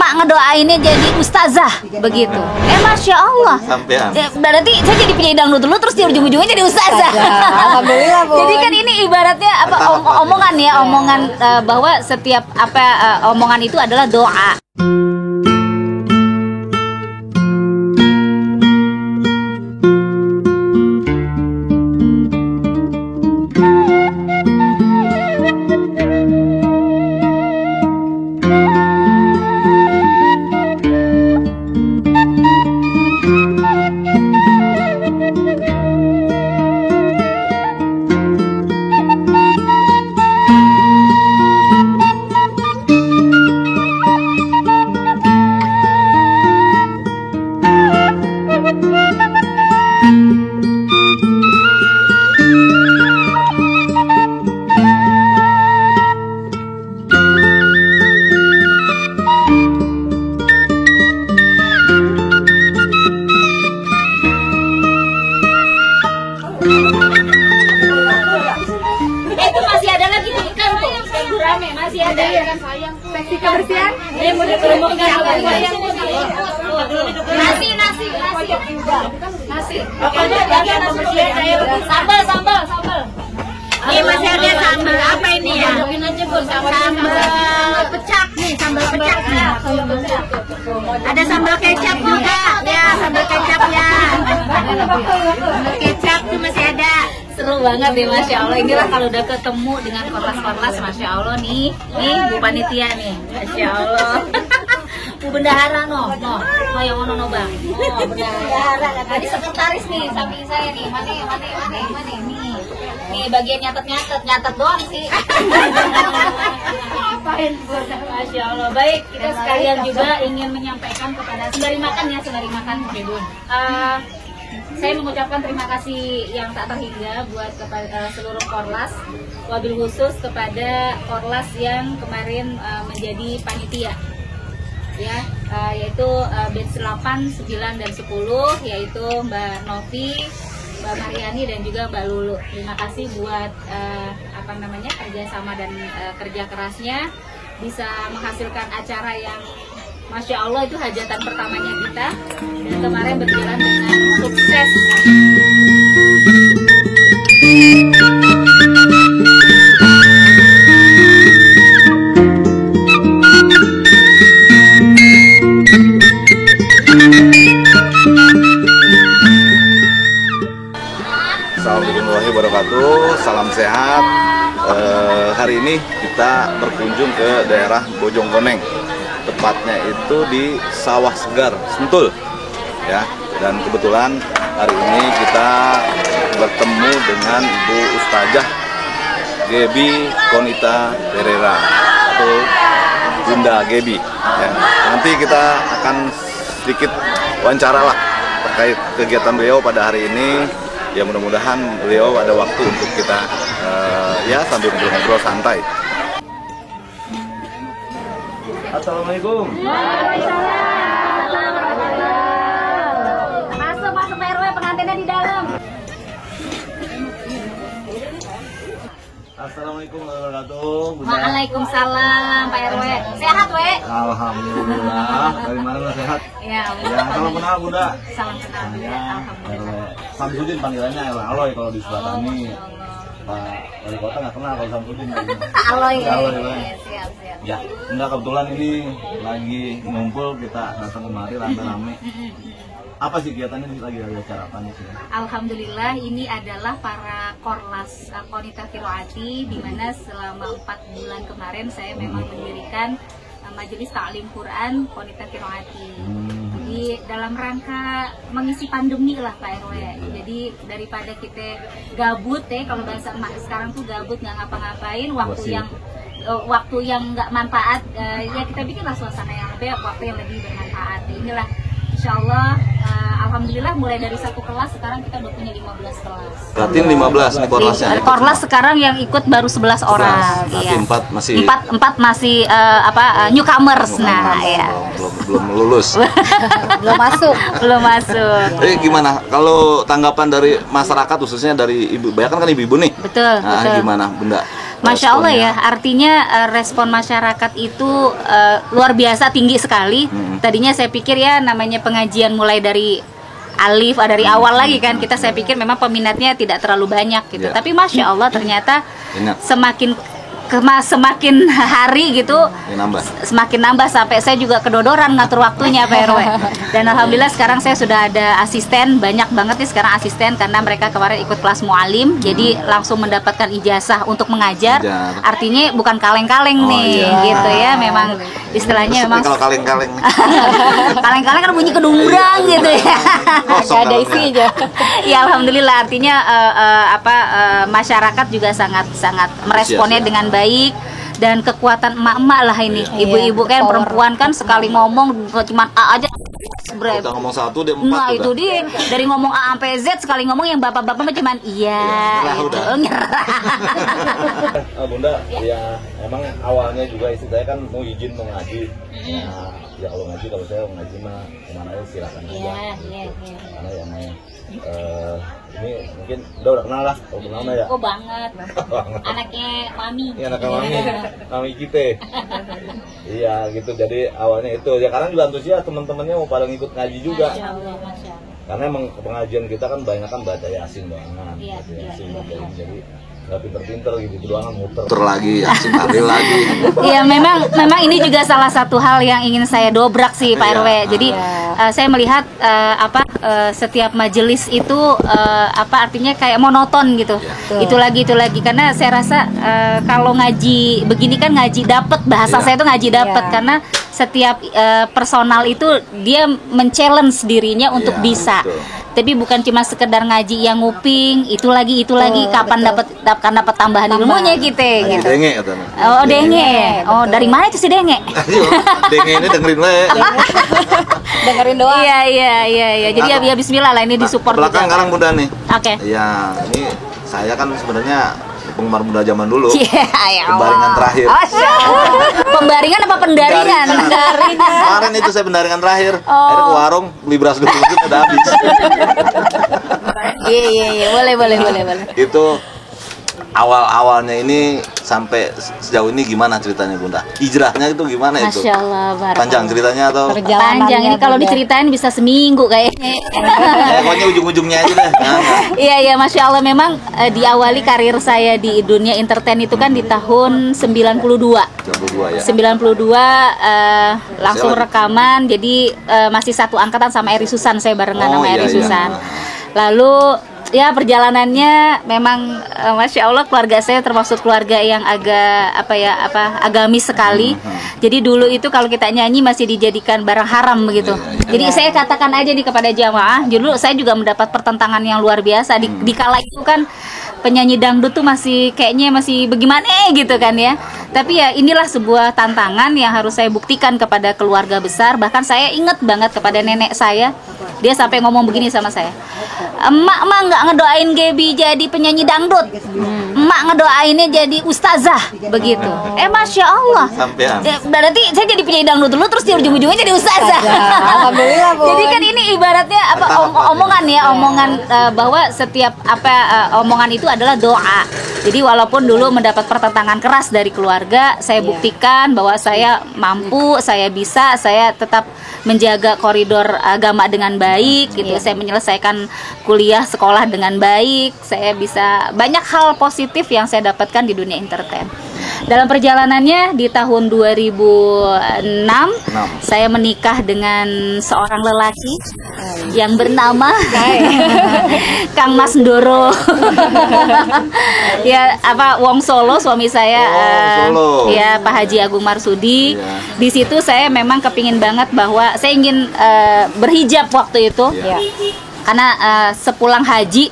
emak ngedoainnya jadi ustazah begitu. Masya Allah. Sampean. Berarti saya jadi penyanyi dangdut dulu terus di ujung-ujungnya jadi ustazah. Alhamdulillah, Bun. Jadi kan ini ibaratnya apa omongan ya, omongan bahwa setiap omongan itu adalah doa. Itu masih ada lagi di ikan tuh, gurame masih ada ya. Seksi kebersihan. Ini mau dikelompokkan nasi. Pokoknya bagian pembersihan saya sambal. Ini masih ada sambal apa ini ya? Sambal pecak nih, sambal pecak nih. Ada sambal kecap juga, ya sambal kecap ya. Sambal kecap tuh masih ada. Seru banget ya, Masya Allah. Inilah kalau udah ketemu dengan korlas-korlas, Masya Allah nih Bu Panitia nih, Masya Allah. Bu Bendahara no yang ono bang. Bendahara. Tadi sekretaris nih, samping saya nih. Mana nih bagian nyatet doang sih. Masya Allah. Baik, kita sekalian juga ingin menyampaikan kepada sembari makan Bun. Saya mengucapkan terima kasih yang tak terhingga buat kepada seluruh korlas, wabil khusus kepada korlas yang kemarin menjadi panitia, ya, yaitu batch 8, 9, dan 10, yaitu Mbak Novi, Mbak Mariani, dan juga Mbak Lulu. Terima kasih buat kerjasama dan kerja kerasnya, bisa menghasilkan acara yang Masya Allah itu hajatan pertamanya kita, dan kemarin berjalan dengan sukses. Assalamualaikum warahmatullahi wabarakatuh. Salam sehat. Hari ini kita berkunjung ke daerah Bojongkoneng. Tepatnya itu di Sawah Segar, Sentul, ya. Dan kebetulan hari ini kita bertemu dengan Ibu Ustazah Gebi Konita Pereira atau Bunda Gebi. Ya. Nanti kita akan sedikit wawancara lah terkait kegiatan beliau pada hari ini. Ya mudah-mudahan beliau ada waktu untuk kita ya sambil ngobrol-ngobrol santai. Assalamualaikum. Masuk Pak RW, pengantinnya di dalam. Assalamualaikum warahmatullahi wabarakatuh. Waalaikumsalam Pak RW. Sehat, We? Alhamdulillah. Dari mana sehat? Ya, Ya, salam kenal Bunda. salam kenal. Alhamdulillah. Samsudin panggilannya Aloy kalau di sebelah kami. Pak Wali Kota nggak kenal kalau Samsudin. Aloy. Siap. Ya, enggak, kebetulan ini lagi ngumpul, kita datang kemari rame-rame. Apa sih kegiatannya nih, lagi ada acara apa nih sih? Alhamdulillah, ini adalah para korlas Konita Kiroati, di mana selama 4 bulan kemarin saya memang mendirikan Majelis Ta'lim Quran Konita Kiroati. Jadi dalam rangka mengisi pandemi lah Pak RW. Jadi daripada kita gabut kalau bahasa emak sekarang tuh gabut nggak ngapa-ngapain, waktu yang nggak manfaat, ya kita bikinlah suasana yang lebih, waktu yang lebih bermanfaat. Inilah Insya Allah, alhamdulillah mulai dari 1 kelas sekarang kita udah punya 15 kelas. Berarti 15 nih korlasnya. Korlas sekarang yang ikut baru 11 orang. Iya. 4 masih masih newcomers. Nah, ya. Belum lulus. Belum masuk. Belum masuk. Gimana kalau tanggapan dari masyarakat, khususnya dari ibu, banyak kan ibu-ibu nih? Betul, Nah, betul. gimana Bunda? Masya Allah responnya. ya, artinya respon masyarakat itu luar biasa tinggi sekali. Tadinya saya pikir ya namanya pengajian mulai dari alif, dari awal lagi kan, saya pikir memang peminatnya tidak terlalu banyak gitu. Ya. Tapi Masya Allah ternyata Banyak. semakin hari gitu Nambah. semakin nambah, sampai saya juga kedodoran ngatur waktunya Pak RW. Dan alhamdulillah sekarang saya sudah ada asisten, banyak banget nih sekarang asisten, karena mereka kemarin ikut kelas mualim, jadi langsung mendapatkan ijazah untuk mengajar. Artinya bukan kaleng-kaleng nih, gitu ya. Memang istilahnya memang Kalau kaleng-kaleng nih. kaleng-kaleng kan bunyi kedungbrang gitu ya. Kosong Gak ada dalamnya. isinya. Ya alhamdulillah, artinya masyarakat juga sangat meresponnya Antusias, ya. dengan baik. Dan kekuatan emak-emak lah ini, ibu-ibu kan, power. perempuan kan sekali ngomong cuma A aja Kita ngomong satu dia 4 Nah udah. itu dia, dari ngomong A sampai Z, sekali ngomong yang bapak-bapak mah cuman iya Nyerah gitu. udah. Nyerah. Bunda, ya emang awalnya juga istri saya kan mau izin mau ngaji. Nah, ya kalau ngaji, kalau saya mau ngaji mah kemana aja silakan aja. Iya, gitu. iya, iya. Karena ya emang ini mungkin udah kenal lah, kalau kenal mah ya. Oh banget, anaknya mami. Ini anak mami kita. Iya gitu, jadi awalnya itu ya, karena juga antusias teman-temannya mau pada ngikut ngaji juga. Masya Allah, Masya Allah. Karena emang pengajian kita kan banyak kan baca yasin doangan, Iya, baca iya, yasin, iya, baca iya. ini, jadi nggak pinter-pinter gitu doangan muter lagi, yasin tahlil lagi. Iya memang ini juga salah satu hal yang ingin saya dobrak sih Pak Iya. RW. Jadi saya melihat setiap majelis itu artinya kayak monoton gitu. Itu lagi karena saya rasa kalau ngaji begini kan ngaji dapet, bahasa Iya. saya tuh ngaji dapet, Iya. karena setiap personal itu dia men-challenge dirinya untuk Iya, bisa. betul. Tapi bukan cuma sekedar ngaji yang nguping, itu lagi kapan dapat tambahan ilmunya kita Ngaji gitu. denge katanya. Oh denge. Oh dari mana itu si denge? Denge ini dengerin we. Dengerin doang. Iya. Jadi ya bismillah lah, ini disupport Belakang juga. sekarang Bunda nih. Oke. Iya, ini saya kan sebenarnya penggemar Bunda zaman dulu. Iya, ya Allah. Pembaringan terakhir. Masya Allah. Pembaringan apa pendaringan? Kemarin itu saya pendaringan terakhir. Akhirnya ke warung beli beras 20 juta udah habis. Iya. Boleh. Itu awal-awalnya ini sampai sejauh ini gimana ceritanya Bunda? Hijrahnya itu gimana itu? Masya Allah. Barakallah. Panjang ceritanya atau? Panjang ini kalau Bunda. diceritain bisa seminggu kayaknya. Pokoknya ujung-ujungnya aja deh. Nah, Iya, Masya Allah, memang diawali karir saya di dunia entertain itu kan di tahun 92. 22 ya. 92 langsung Saya lagi- rekaman, jadi masih satu angkatan sama Eri Susan, saya barengan Oh, sama Eri iya, Susan. iya. Lalu ya perjalanannya memang Masya Allah, keluarga saya termasuk keluarga yang agak agamis sekali. Jadi dulu itu kalau kita nyanyi masih dijadikan barang haram begitu. Jadi saya katakan aja nih kepada jamaah, dulu saya juga mendapat pertentangan yang luar biasa di kala itu kan. Penyanyi dangdut tuh kayaknya masih bagaimana gitu kan ya. Tapi ya inilah sebuah tantangan yang harus saya buktikan kepada keluarga besar. Bahkan saya ingat banget kepada nenek saya, dia sampai ngomong begini sama saya, emak nggak ngedoain Gaby jadi penyanyi dangdut, emak ngedoainnya jadi ustazah begitu. Masya Allah. Sampean. Berarti saya jadi penyanyi dangdut dulu, terus di ujung-ujungnya jadi ustazah. Alhamdulillah, Bun. Jadi kan ini ibaratnya omongan bahwa setiap omongan itu adalah doa. Jadi walaupun dulu mendapat pertentangan keras dari keluarga, saya buktikan bahwa saya mampu, saya bisa, saya tetap menjaga koridor agama dengan baik gitu. Saya menyelesaikan kuliah sekolah dengan baik. Saya bisa banyak hal positif yang saya dapatkan di dunia entertain. Dalam perjalanannya di tahun 2006 saya menikah dengan seorang lelaki yang bernama Kang Mas Ndoro. Ya Wong Solo, suami saya Solo. ya Pak Haji Agung Marsudi. Iya. Di situ saya memang kepingin banget bahwa saya ingin berhijab waktu itu. Iya. Karena sepulang haji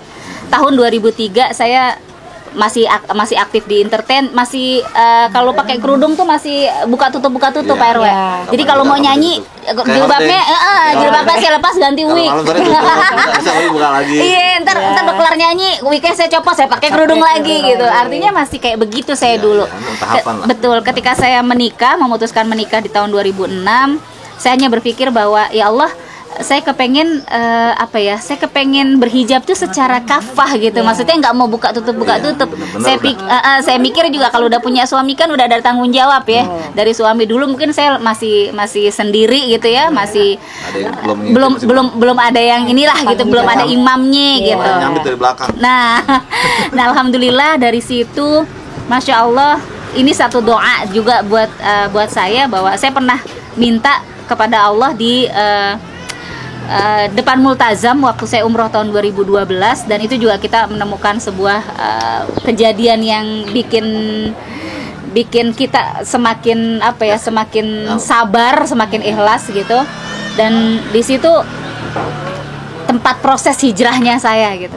tahun 2003 saya masih aktif di entertain, masih kalau pakai kerudung tuh masih buka tutup Iya. Pak RW. Iya. Jadi kalau mau nyanyi jilbabnya saya lepas ganti wig. Malam sore tutup, bisa buka lagi. Iya, ntar kelar nyanyi, wignya saya copot, saya pakai kerudung lagi gitu. Artinya masih kayak begitu saya dulu. tahapan lah. Betul, ketika saya memutuskan menikah di tahun 2006, saya hanya berpikir bahwa ya Allah, saya kepengen apa ya? Saya kepengen berhijab tuh secara kafah gitu. Maksudnya nggak mau buka tutup. Saya mikir juga kalau udah punya suami kan udah ada tanggung jawab ya. Dari suami dulu mungkin saya masih sendiri gitu ya, masih belum ada yang inilah gitu, belum ada imamnya gitu. Nyambit dari belakang. Nah, alhamdulillah dari situ, masya Allah, ini satu doa juga buat saya bahwa saya pernah minta kepada Allah di depan Multazam waktu saya umroh tahun 2012, dan itu juga kita menemukan sebuah kejadian yang bikin kita semakin semakin sabar, semakin ikhlas gitu. Dan di situ tempat proses hijrahnya saya gitu.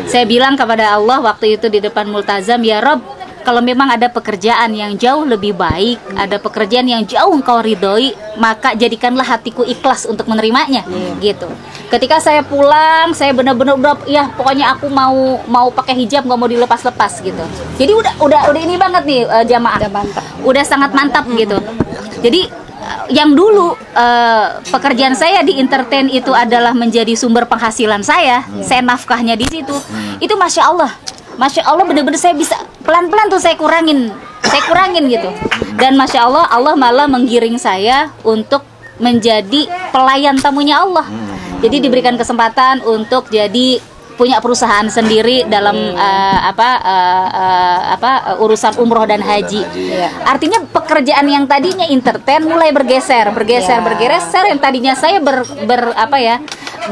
Saya bilang kepada Allah waktu itu di depan Multazam, ya Rob, kalau memang ada pekerjaan yang jauh lebih baik, ada pekerjaan yang jauh Engkau ridhoi, maka jadikanlah hatiku ikhlas untuk menerimanya, gitu. Ketika saya pulang, saya benar-benar ya pokoknya aku mau pakai hijab, nggak mau dilepas-lepas gitu. Jadi udah ini banget nih jamaah, udah sangat mantap gitu. Jadi yang dulu pekerjaan saya di entertain itu adalah menjadi sumber penghasilan saya nafkahnya di situ. Itu Masya Allah bener-bener saya bisa pelan-pelan tuh saya kurangin gitu. Dan Masya Allah, Allah malah menggiring saya untuk menjadi pelayan tamunya Allah. Jadi diberikan kesempatan untuk jadi punya perusahaan sendiri dalam urusan umroh dan haji. Artinya pekerjaan yang tadinya entertain mulai bergeser yang tadinya saya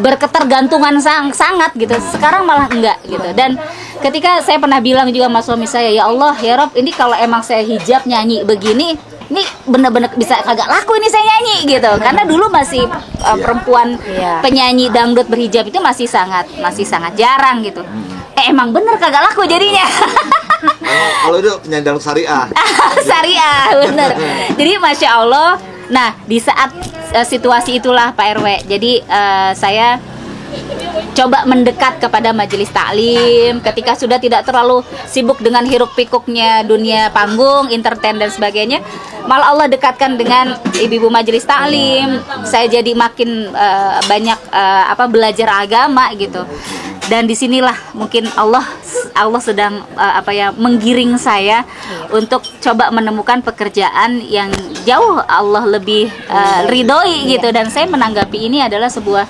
berketergantungan sangat gitu. Sekarang malah enggak gitu. Dan ketika saya pernah bilang juga sama suami saya, ya Allah, ya Rob, ini kalau emang saya hijab nyanyi begini, ini bener-bener bisa kagak laku ini saya nyanyi gitu. Karena dulu masih perempuan penyanyi dangdut berhijab itu masih sangat jarang gitu. Emang bener kagak laku jadinya. Kalau itu penyanyi dangdut syariah. Syariah bener. Jadi Masya Allah. Nah di saat situasi itulah Pak RW, jadi saya coba mendekat kepada majelis taklim ketika sudah tidak terlalu sibuk dengan hiruk pikuknya dunia panggung, entertain dan sebagainya. Malah Allah dekatkan dengan ibu-ibu majelis taklim. Saya jadi makin banyak belajar agama gitu. Dan disinilah mungkin Allah sedang menggiring saya untuk coba menemukan pekerjaan yang jauh Allah lebih ridhoi gitu. Dan saya menanggapi ini adalah sebuah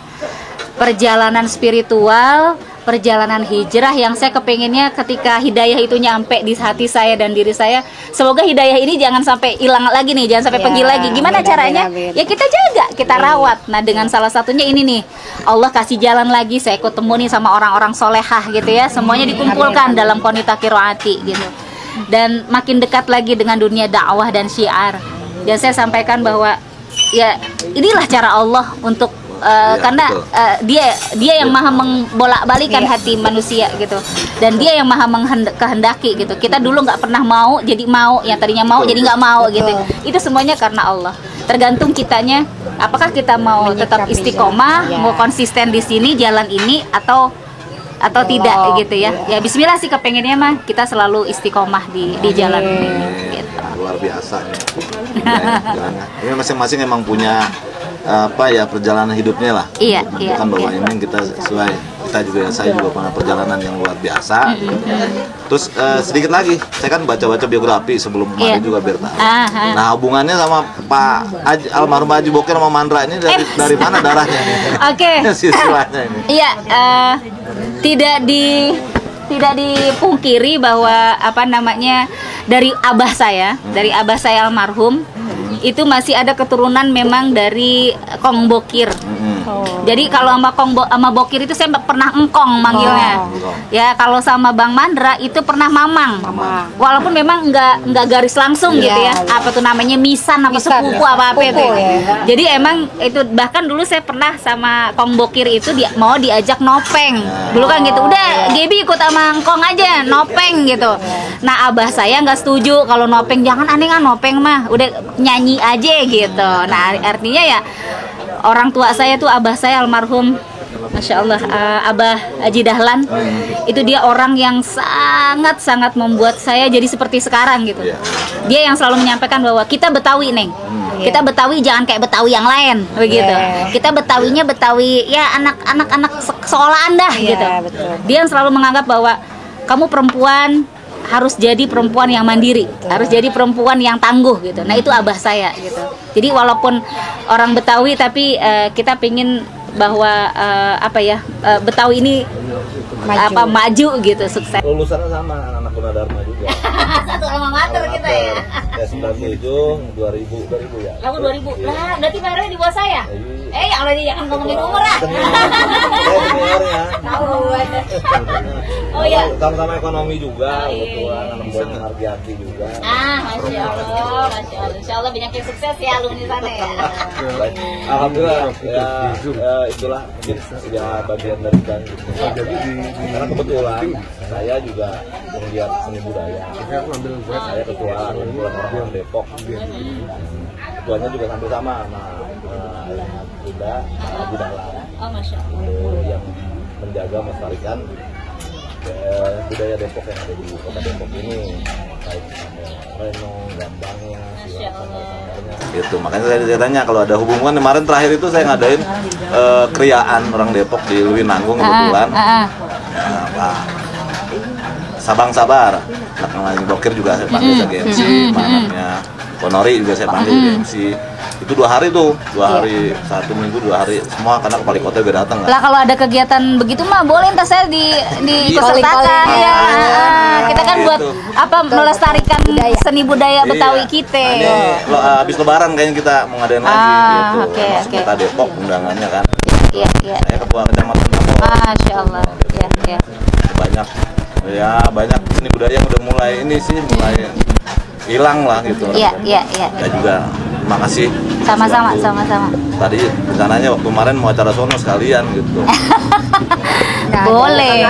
perjalanan spiritual, perjalanan hijrah yang saya kepengennya ketika hidayah itu nyampe di hati saya dan diri saya, semoga hidayah ini jangan sampai hilang lagi nih, jangan sampai pergi lagi. Gimana caranya? Ya kita jaga, kita rawat. Nah dengan salah satunya ini nih, Allah kasih jalan lagi, saya ketemu nih sama orang-orang solehah gitu ya, semuanya dikumpulkan dalam Qonita Qiroati gitu. Dan makin dekat lagi dengan dunia dakwah dan syiar. Dan saya sampaikan bahwa ya inilah cara Allah untuk karena dia yang maha membolak-balikan hati manusia gitu, dan dia yang maha menghendaki gitu. Kita dulu nggak pernah mau jadi mau, yang tadinya mau jadi nggak mau gitu. Itu semuanya karena Allah. Tergantung kitanya, apakah kita mau tetap istiqomah, mau konsisten di sini jalan ini atau tidak gitu ya. Ya Bismillah sih kepengennya mah kita selalu istiqomah di jalan ini gitu. Luar biasa ini masing-masing emang punya perjalanan hidupnya lah. Iya. Kan bahwa ini kita sesuai, saya juga punya perjalanan yang luar biasa. Terus sedikit lagi, saya kan baca-baca biografi sebelum kemarin juga biar tahu. Nah hubungannya sama Pak almarhum Haji Bokir sama Mandra ini dari mana darahnya? Oke. Silsilahnya ini. Iya, tidak dipungkiri bahwa dari abah saya almarhum itu masih ada keturunan memang dari Kong Bokir. Jadi kalau sama Bokir itu saya pernah engkong manggilnya. Ya kalau sama Bang Mandra itu pernah mamang. Walaupun memang nggak garis langsung gitu ya. Apa tuh namanya misan apa sepupu apa itu. Jadi emang itu bahkan dulu saya pernah sama Kong Bokir itu mau diajak nopeng. Dulu kan gitu. Udah Gebi ikut sama engkong aja nopeng gitu. Nah abah saya nggak setuju kalau nopeng, jangan aneh kan nopeng mah. Udah nyanyi aja gitu. Nah artinya ya orang tua saya tuh abah saya almarhum Masya Allah, Abah Haji Dahlan itu dia orang yang sangat membuat saya jadi seperti sekarang gitu. Dia yang selalu menyampaikan bahwa kita Betawi, Neng. Kita Betawi jangan kayak Betawi yang lain begitu. Kita Betawinya Betawi ya anak-anak sekolahan dah gitu. Betul. Dia yang selalu menganggap bahwa kamu perempuan harus jadi perempuan yang mandiri, harus jadi perempuan yang tangguh gitu. Nah itu abah saya gitu. Jadi walaupun orang Betawi tapi kita pingin bahwa Betawi ini maju gitu, sukses. Lulusannya sama anak Gunadarma juga. Satu alma mater kita ya. Ya 97, 2000 ya. Kamu 2000 lah, berarti baru di bawah saya. Ya Allah, jangan ngomongin umur lah. Seniornya. Oh ya. Sama-sama ekonomi juga, kebetulan anak buahnya Margiati juga. Masya Allah. Insya Allah banyak yang sukses ya alumni sana ya. Baik. Alhamdulillah ya, itulah mungkin ya bagian dari dan karena kebetulan saya juga penggiat seni budaya. Saya ketua orang Depok. Ketuanya juga hampir sama Bunda Haji Dahlan. Masya Allah. Yang menjaga melestarikan budaya Depok yang ada di kota Depok ini, baik renong, gambangnya, silat-silatnya. Itu makanya saya tanya kalau ada hubungan. Kemarin terakhir itu saya ngadain kriaan orang Depok di Luwinanggung kebetulan. Pak Sabang Sabar, anak Bokir juga saya panggil sebagai MC, anaknya Ponori juga saya panggil jadi MC. Itu 2 hari tuh, 2 hari, 1 minggu 2 hari semua karena kepala kota udah datang kan. Lah kalau ada kegiatan begitu mah boleh entar saya di pesertakan ya. Kita kan buat melestarikan seni budaya Betawi kita. Ini habis lebaran kayaknya kita mau ngadain lagi gitu. Oke. Kita Depok undangannya kan. Iya. Saya ketua kecamatan Depok. Masya Allah. Iya. Banyak seni budaya yang udah mulai hilang lah gitu. Iya. Ya juga terima kasih. Sama-sama. Tadi rencananya waktu kemarin mau acara sono sekalian gitu. Boleh.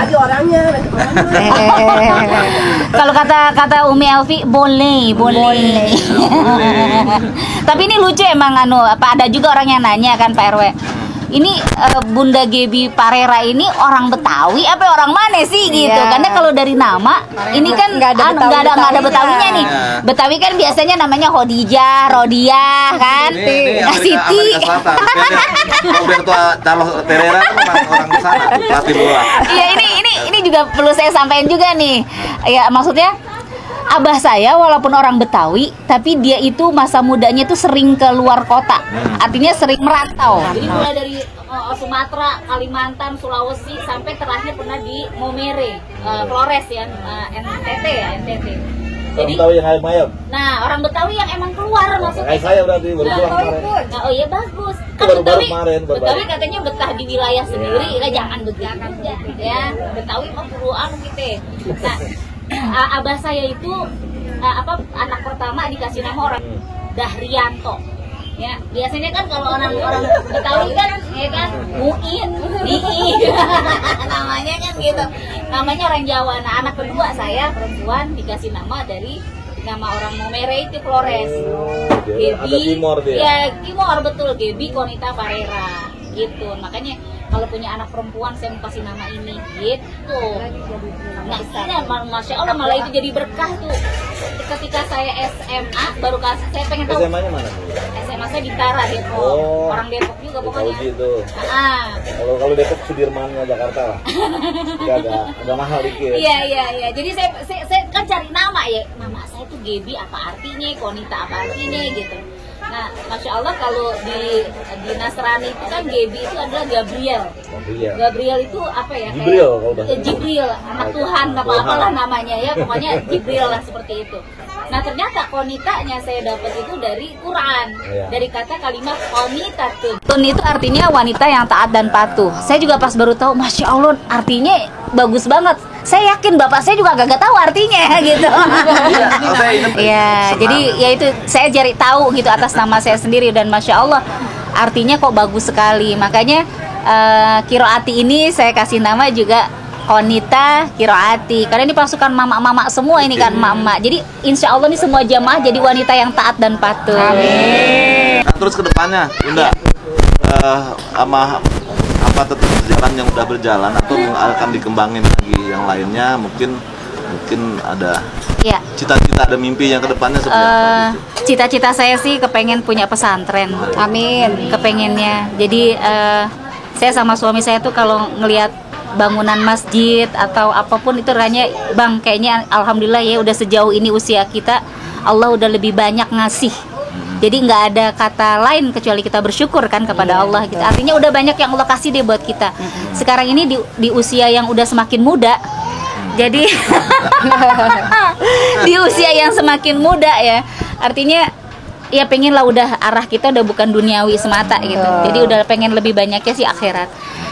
Kalau kata Umi Elvi boleh. Tapi ini lucu emang ada juga orang yang nanya kan Pak RW. Ini Bunda Gebi Parera ini orang Betawi apa orang mana sih gitu? Karena kalau dari nama ini kan nggak ada Betawinya nih. Betawi kan biasanya namanya Khadijah, Rodiah kan, Siti. Roberto Carlos Pereira kan orang sana, pelatih bola. Iya ini juga perlu saya sampaikan juga nih. Ya maksudnya abah saya walaupun orang Betawi, tapi dia itu masa mudanya tuh sering ke luar kota, artinya sering merantau. Jadi mulai dari Sumatera, Kalimantan, Sulawesi sampai terakhir pernah di Momere, Flores ya, NTT. Jadi Betawi yang ayam. Nah orang Betawi yang emang keluar maksudnya. Kayak saya berarti baru pulang kemarin. Nah, oh iya bagus. Kan Betawi katanya betah di wilayah sendiri, jangan begitu ya. Betawi mah puruan gitu. Nah abah saya itu anak pertama dikasih nama orang Dahrianto ya. Biasanya kan kalau orang Betawi kan ya kan Muin, namanya kan gitu, namanya orang Jawa. Nah anak kedua saya perempuan dikasih nama dari nama orang Momere itu Flores. Gebi Timor betul, Gebi Konita Parera gitu. Makanya kalau punya anak perempuan saya mau kasih nama ini gitu. Nah Masya Allah malah itu jadi berkah tuh. Ketika saya SMA baru saya pengen tahu. SMA-nya mana? SMA saya di Tara Depok. Orang Depok juga pokoknya. Gitu. Kalau Depok Sudirmannya Jakarta lah. agak mahal dikit. Iya. Jadi saya kan cari nama ya. Nama saya tuh Gebi apa artinya, Konita apa artinya gitu. Nah, Masya Allah kalau di Nasrani itu kan Gebi itu adalah Gabriel. Gabriel itu apa ya? Jibril, anak Tuhan, apalah namanya ya, pokoknya Jibril lah seperti itu. Nah ternyata konitanya saya dapat itu dari Quran, dari kata kalimat konitatun. Tun itu artinya wanita yang taat dan patuh. Saya juga pas baru tahu, Masya Allah artinya bagus banget. Saya yakin bapak saya juga gak tahu artinya gitu. Ya, jadi ya itu saya cari tahu gitu atas nama saya sendiri dan Masya Allah artinya kok bagus sekali. Makanya Kiroati ini saya kasih nama juga Konita Kiroati karena ini pasukan mama-mama semua ini kan mama. Jadi insya Allah ini semua jamaah jadi wanita yang taat dan patuh. Amin. Nah, terus kedepannya Bunda sama apa tetap berjalan yang udah berjalan atau akan dikembangin lagi yang lainnya? Mungkin ada Ya. cita-cita, ada mimpi yang kedepannya seperti apa gitu? Cita-cita saya sih kepengen punya pesantren. Amin. Kepengennya. Jadi saya sama suami saya tuh kalau ngelihat bangunan masjid atau apapun itu rasanya, Bang, kayaknya alhamdulillah ya udah sejauh ini usia kita, Allah udah lebih banyak ngasih. Jadi nggak ada kata lain kecuali kita bersyukur kan kepada Allah gitu. Artinya udah banyak yang Allah kasih deh buat kita. Sekarang ini di usia yang udah semakin muda. Jadi di usia yang semakin muda ya, artinya ya pengen lah udah arah kita udah bukan duniawi semata gitu. Jadi udah pengen lebih banyaknya sih akhirat.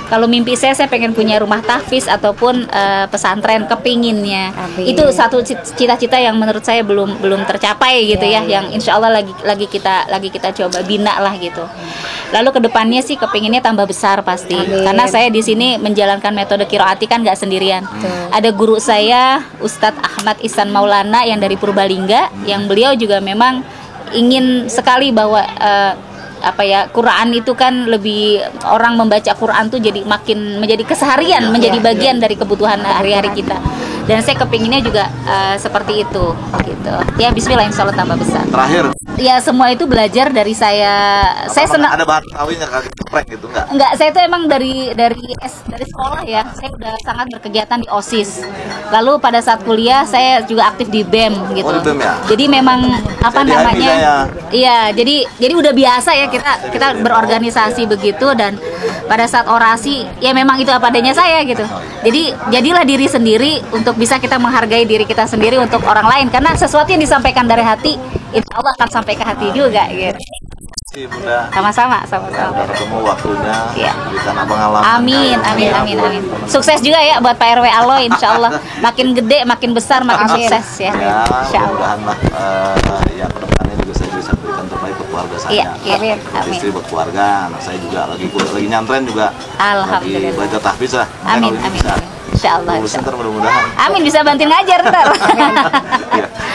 Kalau mimpi saya pengen punya rumah tahfiz ataupun pesantren, kepinginnya. Amin. Itu satu cita-cita yang menurut saya belum tercapai gitu ya, yang insya Allah lagi kita coba bina lah gitu. Lalu kedepannya sih kepinginnya tambah besar pasti. Amin. Karena saya di sini menjalankan metode qiraati kan nggak sendirian. Ada guru saya Ustadz Ahmad Ihsan Maulana yang dari Purbalingga, yang beliau juga memang ingin sekali bahwa Quran itu kan lebih, orang membaca Quran tuh jadi makin menjadi keseharian, menjadi bagian dari kebutuhan hari-hari kita. Dan saya kepinginnya juga seperti itu gitu. Ya bismillah, insya Allah tambah besar. Terakhir, Ya semua itu belajar dari saya. Saya senang. ada bahan kawinnya kaki geprek gitu nggak? Enggak, saya itu emang dari sekolah ya. Saya udah sangat berkegiatan di OSIS. Lalu pada saat kuliah saya juga aktif di BEM gitu. Oh, di BEM ya? Jadi memang apa Saya di namanya? IB saya. Iya, jadi udah biasa ya kita berorganisasi begitu, dan pada saat orasi ya memang itu apa adanya saya gitu. Jadi jadilah diri sendiri untuk bisa kita menghargai diri kita sendiri untuk orang lain, karena sesuatu yang disampaikan dari hati insya Allah akan sampai ke hati juga gitu. Si Bunda. Sama-sama. Udah ketemu waktunya, Iya. berikan pengalaman. Amin. Sukses juga ya buat Pak RW Aloy, insya Allah makin gede, makin besar, makin sukses ya. Ya, Insya Allah. mudah-mudahan lah ya kedepannya juga saya bisa berikan terbaik buat keluarga saya. Iya, Amin. Amin. Istri buat keluarga, anak saya juga lagi nyantren juga. Alhamdulillah. Lagi baca tahfiz lah. Amin. Bisa. Insya Allah. Lulusnya ntar mudah-mudahan. Amin, bisa bantuin ngajar ntar.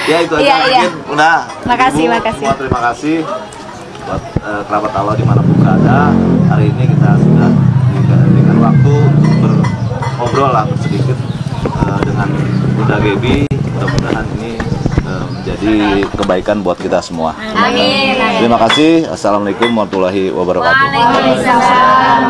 Ya itu aja Iya. mungkin. Udah. Makasih. Semua terima kasih buat kerabat Allah dimanapun berada. Hari ini kita sudah diberikan waktu untuk ngobrol lah sedikit dengan Bunda Gebi. Mudah-mudahan ini menjadi kebaikan buat kita semua. Amin. Terima kasih. Assalamualaikum warahmatullahi wabarakatuh. Waalaikumsalam.